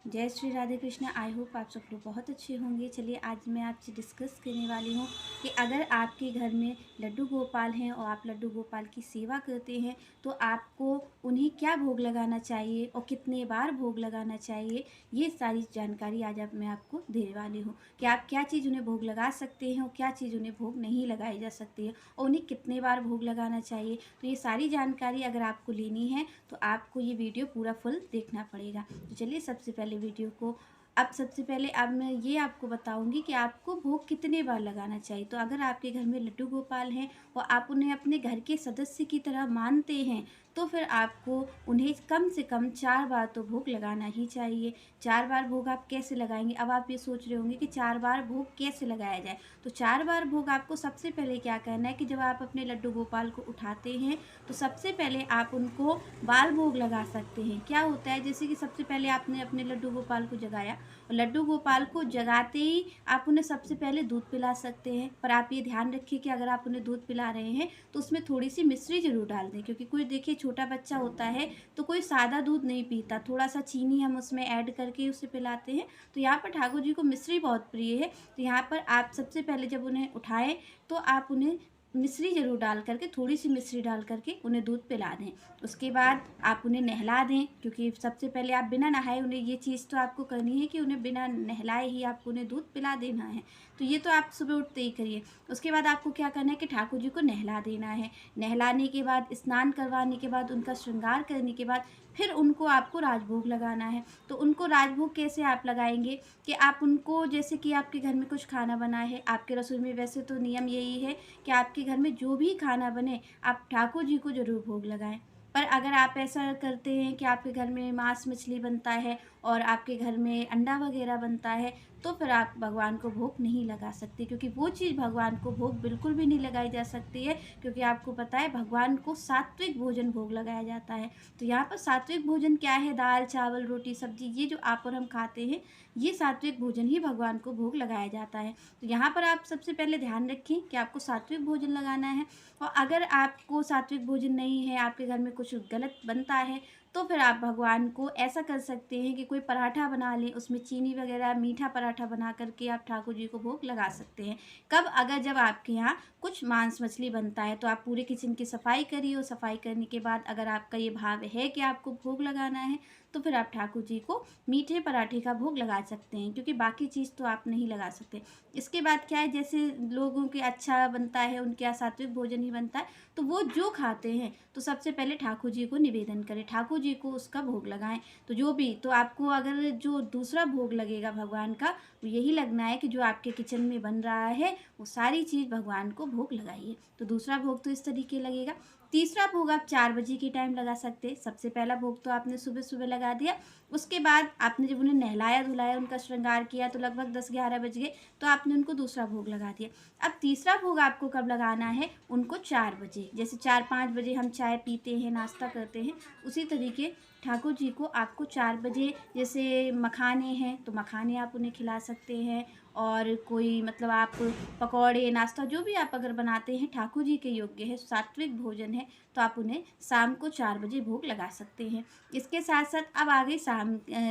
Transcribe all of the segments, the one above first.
जय Shri Radhe Krishna. I hope आप सब लोग बहुत अच्छे होंगे। चलिए आज मैं आपसे डिस्कस करने वाली हूँ कि अगर आपके घर में लड्डू गोपाल हैं और आप लड्डू गोपाल की सेवा करते हैं तो आपको उन्हें क्या भोग लगाना चाहिए और कितने बार भोग लगाना चाहिए, ये सारी जानकारी आज मैं आपको देने वाली हूँ कि आप क्या चीज़ उन्हें भोग लगा सकते हैं और क्या चीज़ उन्हें भोग नहीं लगाई जा सकती है और उन्हें कितने बार भोग लगाना चाहिए। तो ये सारी जानकारी अगर आपको लेनी है तो आपको ये वीडियो पूरा फुल देखना पड़ेगा। तो चलिए सबसे पहले अब मैं ये आपको बताऊंगी कि आपको भोग कितने बार लगाना चाहिए। तो अगर आपके घर में लड्डू गोपाल हैं और आप उन्हें अपने घर के सदस्य की तरह मानते हैं तो फिर आपको उन्हें कम से कम 4 बार तो भोग लगाना ही चाहिए। 4 बार भोग आप कैसे लगाएंगे? अब आप ये सोच रहे होंगे कि 4 बार भोग कैसे लगाया जाए। तो 4 बार भोग आपको सबसे पहले क्या करना है कि जब आप अपने लड्डू गोपाल को उठाते हैं तो सबसे पहले आप उनको बाल भोग लगा सकते हैं। क्या होता है, जैसे कि सबसे पहले आपने अपने लड्डू गोपाल को जगाया और लड्डू गोपाल को जगाते ही आप उन्हें सबसे पहले दूध पिला सकते हैं। पर आप ये ध्यान रखिए कि अगर आप उन्हें दूध पिला रहे हैं तो उसमें थोड़ी सी मिश्री ज़रूर डाल दें, क्योंकि कोई देखिए छोटा बच्चा होता है तो कोई सादा दूध नहीं पीता, थोड़ा सा चीनी हम उसमें ऐड करके उसे पिलाते हैं। तो यहाँ पर ठाकुर जी को मिश्री बहुत प्रिय है। तो यहाँ पर आप सबसे पहले जब उन्हें उठाएं तो आप उन्हें मिश्री ज़रूर डाल करके, थोड़ी सी मिश्री डाल करके उन्हें दूध पिला दें। उसके बाद आप उन्हें नहला दें, क्योंकि सबसे पहले आप बिना नहाए उन्हें, ये चीज़ तो आपको करनी है कि उन्हें बिना नहलाए ही आपको उन्हें दूध पिला देना है। तो ये तो आप सुबह उठते ही करिए। उसके बाद आपको क्या करना है कि ठाकुर जी को नहला देना है। नहलाने के बाद, स्नान करवाने के बाद, उनका श्रृंगार करने के बाद फिर उनको आपको राजभोग लगाना है। तो उनको राजभोग कैसे आप लगाएंगे कि आप उनको, जैसे कि आपके घर में कुछ खाना बना है, आपके रसोई में वैसे तो नियम यही है कि आपके घर में जो भी खाना बने आप ठाकुर जी को ज़रूर भोग लगाएं। पर अगर आप ऐसा करते हैं कि आपके घर में मांस मछली बनता है और आपके घर में अंडा वगैरह बनता है तो फिर आप भगवान को भोग नहीं लगा सकते, क्योंकि वो चीज़ भगवान को भोग बिल्कुल भी नहीं लगाई जा सकती है। क्योंकि आपको पता है भगवान को सात्विक भोजन भोग लगाया जाता है। तो यहाँ पर सात्विक भोजन क्या है? दाल चावल रोटी सब्जी, ये जो आप और हम खाते हैं ये सात्विक भोजन ही भगवान को भोग लगाया जाता है। तो यहाँ पर आप सबसे पहले ध्यान रखें कि आपको सात्विक भोजन लगाना है। और अगर आपको सात्विक भोजन नहीं है, आपके घर में कुछ गलत बनता है, तो फिर आप भगवान को ऐसा कर सकते हैं कि कोई पराठा बना लें, उसमें चीनी वगैरह मीठा पराठा बना करके आप ठाकुर जी को भोग लगा सकते हैं। कब? अगर जब आपके यहाँ कुछ मांस मछली बनता है तो आप पूरे किचन की सफाई करिए और सफाई करने के बाद अगर आपका ये भाव है कि आपको भोग लगाना है तो फिर आप ठाकुर जी को मीठे पराठे का भोग लगा सकते हैं, क्योंकि बाकी चीज़ तो आप नहीं लगा सकते। इसके बाद क्या है, जैसे लोगों के अच्छा बनता है, उनके यहाँ सात्विक भोजन ही बनता है, तो वो जो खाते हैं तो सबसे पहले ठाकुर जी को निवेदन करें, ठाकुर जी को उसका भोग लगाएं। तो जो भी, तो आपको अगर जो दूसरा भोग लगेगा भगवान का, वो यही लगना है कि जो आपके किचन में बन रहा है वो सारी चीज़ भगवान को भोग लगाइए। तो दूसरा भोग तो इस तरीके लगेगा। तीसरा भोग आप 4 बजे की टाइम लगा सकते हैं। सबसे पहला भोग तो आपने सुबह सुबह लगा दिया। उसके बाद आपने जब उन्हें नहलाया धुलाया, उनका श्रृंगार किया तो लगभग 10-11 बज गए, तो आपने उनको दूसरा भोग लगा दिया। अब तीसरा भोग आपको कब लगाना है? उनको 4 बजे, जैसे 4-5 बजे हम चाय पीते हैं, नाश्ता करते हैं, उसी तरीके ठाकुर जी को आपको 4 बजे, जैसे मखाने हैं तो मखाने आप उन्हें खिला सकते हैं। और कोई मतलब आप पकौड़े नाश्ता जो भी आप अगर बनाते हैं ठाकुर जी के योग्य है, सात्विक भोजन है, तो आप उन्हें शाम को 4 बजे भोग लगा सकते हैं। इसके साथ साथ अब आ गई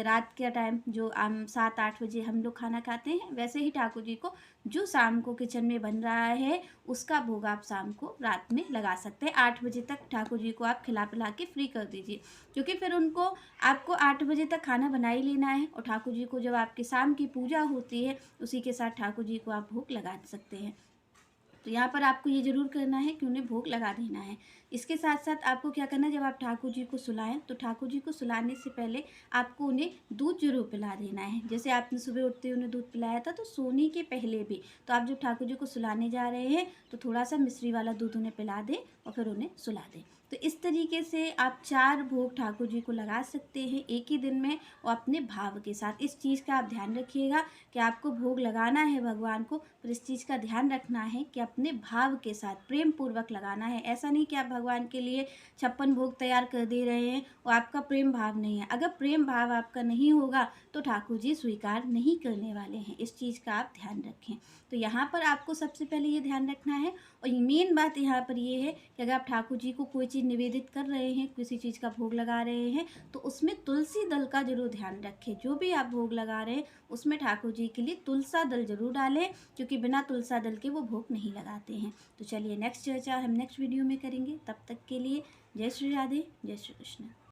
रात का टाइम, जो 7-8 बजे हम लोग खाना खाते हैं, वैसे ही ठाकुर जी को जो शाम को किचन में बन रहा है उसका भोग आप शाम को रात में लगा सकते हैं। 8 बजे तक ठाकुर जी को आप खिला पिला के फ्री कर दीजिए, क्योंकि फिर उनको, आपको 8 बजे तक खाना बना ही लेना है और ठाकुर जी को जब आपकी शाम की पूजा होती है उसी के साथ ठाकुर जी को आप भोग लगा सकते हैं। तो यहाँ पर आपको ये ज़रूर करना है कि उन्हें भोग लगा देना है। इसके साथ साथ आपको क्या करना है, जब आप ठाकुर जी को सुलाएं तो ठाकुर जी को सुलाने से पहले आपको उन्हें दूध जरूर पिला देना है। जैसे आपने सुबह उठते उन्हें दूध पिलाया था, तो सोने के पहले भी, तो आप जब ठाकुर जी को सुलाने जा रहे हैं तो थोड़ा सा मिश्री वाला दूध उन्हें पिला दें और फिर उन्हें सुला दें। तो इस तरीके से आप 4 भोग ठाकुर जी को लगा सकते हैं एक ही दिन में और अपने भाव के साथ। इस चीज़ का आप ध्यान रखिएगा कि आपको भोग लगाना है भगवान को, पर इस चीज़ का ध्यान रखना है कि अपने भाव के साथ प्रेम पूर्वक लगाना है। ऐसा नहीं कि आप भगवान के लिए 56 भोग तैयार कर दे रहे हैं और आपका प्रेम भाव नहीं है। अगर प्रेम भाव आपका नहीं होगा तो ठाकुर जी स्वीकार नहीं करने वाले हैं। इस चीज़ का आप ध्यान रखें। तो यहाँ पर आपको सबसे पहले ये ध्यान रखना है। और मेन बात यहाँ पर ये है कि अगर आप ठाकुर जी को कोई चीज़ निवेदित कर रहे हैं, किसी चीज़ का भोग लगा रहे हैं, तो उसमें तुलसी दल का ज़रूर ध्यान रखें। जो भी आप भोग लगा रहे हैं उसमें ठाकुर जी के लिए तुलसा दल ज़रूर डालें, क्योंकि बिना तुलसा दल के वो भोग नहीं लगाते हैं। तो चलिए नेक्स्ट चर्चा हम नेक्स्ट वीडियो में करेंगे। तब तक के लिए जय श्री राधे, जय श्री कृष्ण।